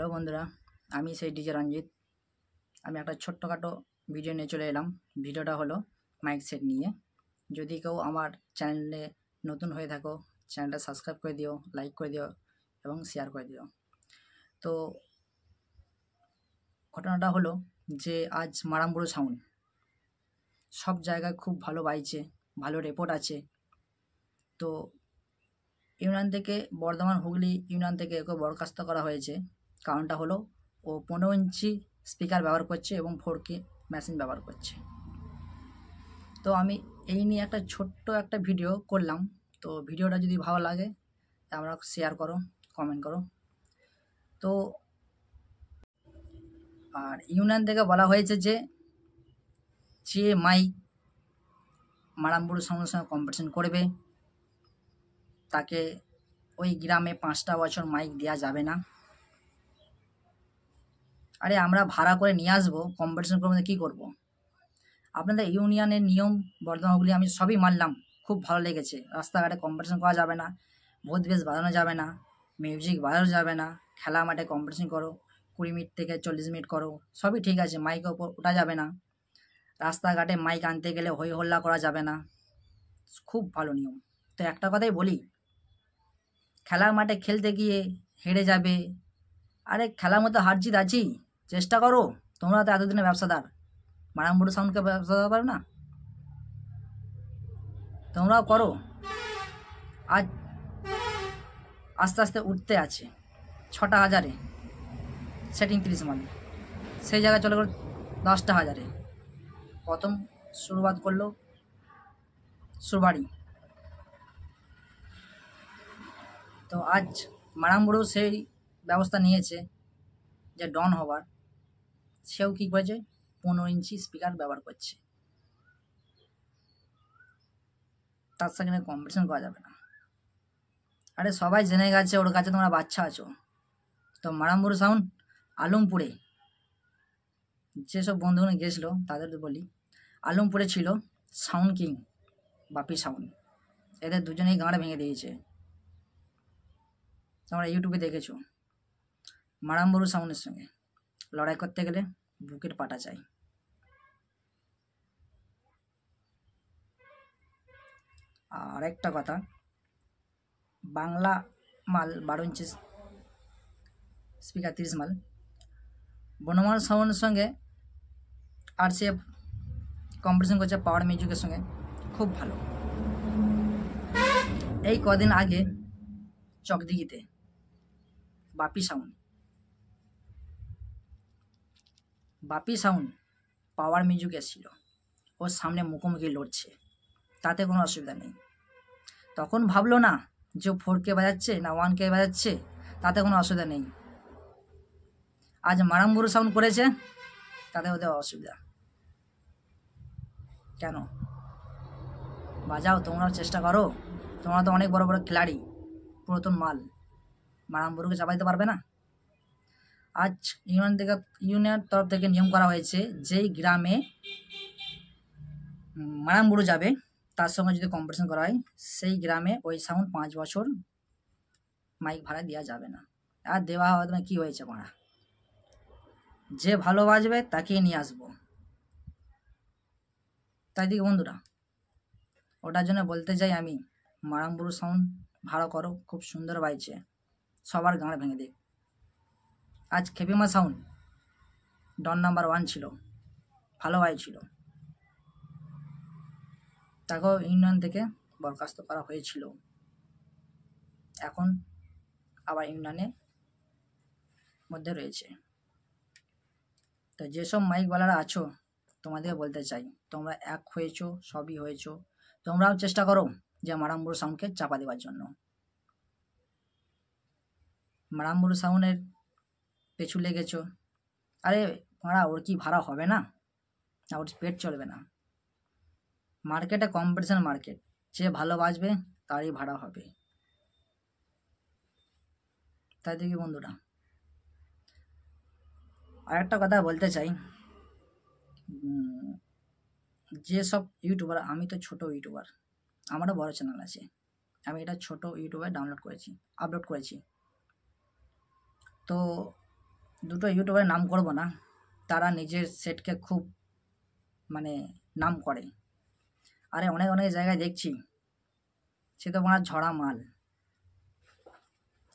Hello বন্ধুরা, আমি সেই ডিজে রঞ্জিত। আমি একটা ছোট্টখাটো ভিডিও নিয়ে চলে এলাম। ভিডিওটা হলো মাইক সেট নিয়ে। যদি কেউ আমার চ্যানেলে নতুন হয়ে থাকো, চ্যানেলটা সাবস্ক্রাইব করে দিও, লাইক করে দিও এবং শেয়ার করে দিও। তো ঘটনাটা হলো যে আজ মারামবুড়ো সাউন্ড সব জায়গায় খুব ভালো বাইছে, ভালো রেপোর্ট আছে। তো ইউনিয়ন থেকে বর্ধমান হুগলি ইউনিয়ন থেকে ওকে বরখাস্ত করা হয়েছে। কারণটা হলো ও 15 ইঞ্চি স্পিকার ব্যবহার করছে এবং 4K মেশিন ব্যবহার করছে। তো আমি এই নিয়ে একটা ছোট্ট একটা ভিডিও করলাম। তো ভিডিওটা যদি ভালো লাগে তোমরা শেয়ার করো, কমেন্ট করো। তো আর ইউনিয়ন থেকে বলা হয়েছে যে যে মাইক মারামবুড়ো সাউন্ডের সঙ্গে কম্পিটিশন করবে তাকে ওই গ্রামে 5টা বছর মাইক দেওয়া যাবে না। আরে আমরা ভাড়া করে নিয়ে আসবো, কম্পিটিশন করবো না, কী করবো? আপনাদের ইউনিয়নের নিয়ম বর্ধমান হুগলি আমি সবই মানলাম, খুব ভালো লেগেছে। রাস্তাঘাটে কম্পিটিশন করা যাবে না, ভূত বেশ বাজানো যাবে না, মিউজিক বাজানো যাবে না, খেলা মাঠে কম্পিটিশন করো 20 মিনিট থেকে 40 মিনিট করো, সবই ঠিক আছে। মাইকের ওপর ওঠা যাবে না, রাস্তাঘাটে মাইক আনতে গেলে হই হল্লা করা যাবে না, খুব ভালো নিয়ম। তো একটা কথাই বলি, খেলার মাঠে খেলতে গিয়ে হেরে যাবে, আরে খেলার মধ্যে হার জিত আছেই, চেষ্টা করো। তোমরা তো এতদিনের ব্যবসাদার, মারামবুড়ো সাউন্ডকে ব্যবসা পারো না? তোমরাও করো। আজ আস্তে আস্তে উঠতে আছে 6টা হাজারে, সেটিং 30 মাল, সেই জায়গায় চলে গেল 10টা হাজারে। প্রথম শুরুয়াত করলো সুরবাড়ি। তো আজ মারামবুড়ো সেই ব্যবস্থা নিয়েছে যে ডন হবার, সেও কী করেছে, 15 ইঞ্চি স্পিকার ব্যবহার করছে। তার সঙ্গে কম্পিটিশন করা যাবে না। আরে সবাই জেনে গেছে ওর কাছে তোমরা বাচ্চা আছো। তো মারামবুড়ো সাউন্ড আলমপুরে যেসব বন্ধুগুলো গেছিলো তাদের বলি, আলমপুরে ছিল সাউন্ড কিং বাপি সাউন্ড, এদের দুজনেই গাঁড় ভেঙে দিয়েছে। তোমরা ইউটিউবে দেখেছো। মারামবুড়ো সাউন্ডের সঙ্গে লড়াই করতে গেলে বুকের পাটা চাই। আর একটা কথা, বাংলা মাল 12 ইঞ্চি স্পিকার 30 মাল, বনমাল সাউন্ডের সঙ্গে RCF কম্পিটিশন করছে পাওয়ার মিউজিকের সঙ্গে, খুব ভালো। এই কদিন আগে চকদিঘিতে বাপি সাউন্ড পাওয়ার মিউজিক এসেছিল, ওর সামনে মুখোমুখি লড়ছে, তাতে কোনো অসুবিধা নেই। তখন ভাবলো না যে 4K বাজাচ্ছে না 1K বাজাচ্ছে, তাতে কোনো অসুবিধা নেই। আজ মারামবুড়ো সাউন্ড করেছে, তাতে ওদের অসুবিধা কেন? বাজাও, তোমরাও চেষ্টা করো। তোমরা তো অনেক বড় বড় খিলাড়ি, পুরাতন মাল, মারামবুড়োকে চাপা দিতে পারবে না। আজ ইউনিয়নের তরফ থেকে নিয়ম করা হয়েছে, যেই গ্রামে মারামবুড়ো যাবে তার সঙ্গে যদি কম্পিটিশন করা হয়, সেই গ্রামে ওই সাউন্ড 5 বছর মাইক ভাড়া দেওয়া যাবে না। আর দেওয়া হবে না, কী হয়েছে মারা, যে ভালো বাজবে তাকেই নিয়ে আসবো। তাই দিকে বন্ধুরা, ওটার জন্য বলতে চাই আমি, মারামবুড়ো সাউন্ড ভাড়া করো, খুব সুন্দর বাইছে, সবার গাঁড় ভেঙে দিক। আজ খেপিমা সাউন্ড ডন নাম্বার 1 ছিল, ভালো বাইছিল, তাকেও ইউনিয়ন থেকে বরখাস্ত করা হয়েছিল। এখন আবার ইউনিয়নের মধ্যে রয়েছে। তো যেসব মাইকওয়ালারা আছো, তোমাদের বলতে চাই, তোমরা এক হয়েছো, সবই হয়েছো, তোমরাও চেষ্টা করো যে মারামবুড়ো সাউন্ডকে চাপা দেওয়ার জন্য। মারামবুড়ো সাউন্ডের পেছু লেগেছো, আরে মারা ওর কি ভাড়া হবে না? ওর পেট চলবে না। মার্কেটে কম্পিটিশন মার্কেট, যে ভালো বাজবে তারই ভাড়া হবে। তাই দেখি বন্ধুরা, আর একটা কথা বলতে চাই, যেসব ইউটিউবার, আমি তো ছোট ইউটিউবার, আমারও বড় চ্যানেল আছে, আমি এটা ছোট ইউটিউবে আপলোড করেছি। তো দুটো ইউটিউবের নাম করব না, তারা নিজের সেটকে খুব মানে নাম করে। আরে অনেক অনেক জায়গায় দেখছি সে তো মারা ঝরা মাল।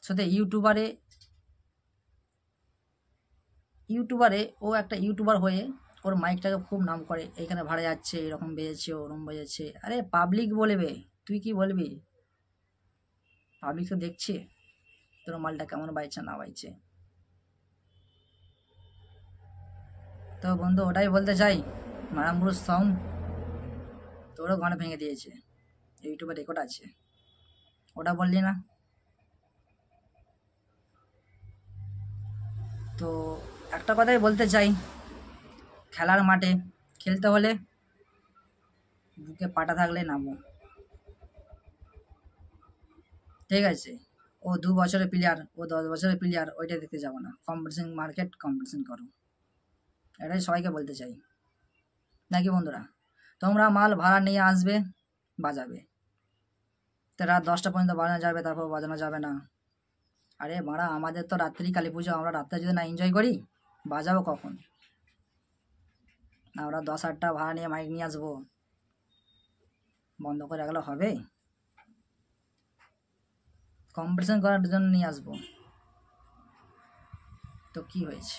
সাথে ইউটিউবারে ইউটিউবারে ও একটা ইউটিউবার হয়ে ওর মাইকটাকে খুব নাম করে, এখানে ভাড়া যাচ্ছে, এরকম বেজেছে, ওরকম বেজেছে। আরে পাবলিক বলবে, তুই কি বলবি? পাবলিক তো দেখছে তোর মালটা কেমন বাইছে না বাইছে। তো বন্ধু ওটাই বলতে চাই, মারামুর সাউন্ড তোরও গান ভেঙে দিয়েছে, ইউটিউবে রেকর্ড আছে, ওটা বললি না? তো একটা কথাই বলতে চাই, খেলার মাঠে খেলতে হলে বুকে পাটা থাকলে নামো, ঠিক আছে? ও 2 বছরের প্লেয়ার, ও 10 বছরের প্লেয়ার, ওইটা দেখতে যাবো না। কম্পিটিশন মার্কেট, কম্পিটিশন করো, এটাই সবাইকে বলতে চাই, নাকি বন্ধুরা? তোমরা মাল ভাড়া নিয়ে আসবে, বাজাবে, তো রাত 10টা পর্যন্ত বাজানো যাবে, তারপর বাজানো যাবে না। আরে মারা, আমাদের তো রাত্রি কালী পুজো, আমরা রাত্রে যদি না এনজয় করি, বাজাবো কখন? আমরা 10-8টা ভাড়া নিয়ে মাইক নিয়ে আসবো, বন্ধ করে রাখলে হবে? কম্পিটিশন করার জন্য নিয়ে আসবো, তো কি হয়েছে?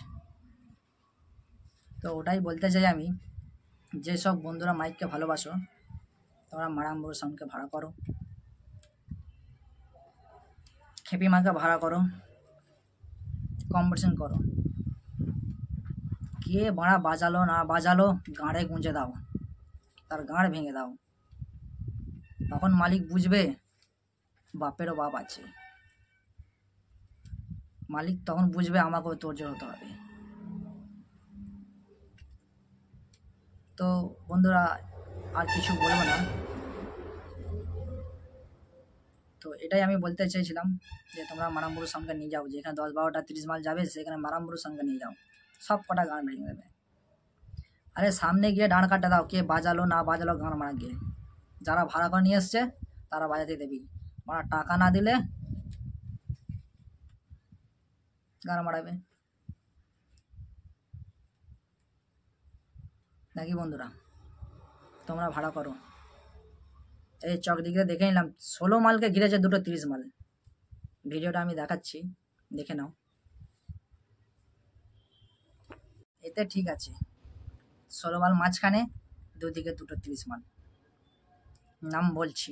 তো ওটাই বলতে চাই আমি, যেসব বন্ধুরা মাইককে ভালোবাসো, তোমরা মারাম্বুর সাউন্ডকে ভাড়া করো, খেপি মাকে ভাড়া করো, কম্পিটিশন করো। কে বাড়া বাজালো না বাজালো, গাঁড়ে গুঁজে দাও, তার গাঁড় ভেঙে দাও, তখন মালিক বুঝবে বাপেরও বাপ আছে। মালিক তখন বুঝবে আমাকেও তোড়জোড় হতে হবে। তো বন্ধুরা, আর কিছু বলবো না। তো এটাই আমি বলতে চেয়েছিলাম, যে তোমরা মারাম্বুর সঙ্গে নিয়ে যাও, যেখানে 10, 12টা 30 মাল যাবে, সেখানে মারাম্বুর সঙ্গে নিয়ে যাও, সব কটা গান ভেঙে দেবে। আরে সামনে গিয়ে ডাঁড় কাটতে দাও, কে বাজালো না বাজালো গান মারা গিয়ে, যারা ভাড়া করে নিয়ে এসছে তারা বাজাতে দেবি, মারা টাকা না দিলে গান মারাবে, নাকি বন্ধুরা? তোমরা ভাড়া করো। এই চক দিকে দেখে নিলাম 16 মালকে ঘিরেছে দুটো 30 মাল, ভিডিওটা আমি দেখাচ্ছি, দেখে নাও। এতে ঠিক আছে, 16 মাল মাঝখানে, দুদিকে দুটো 30 মাল, নাম বলছি।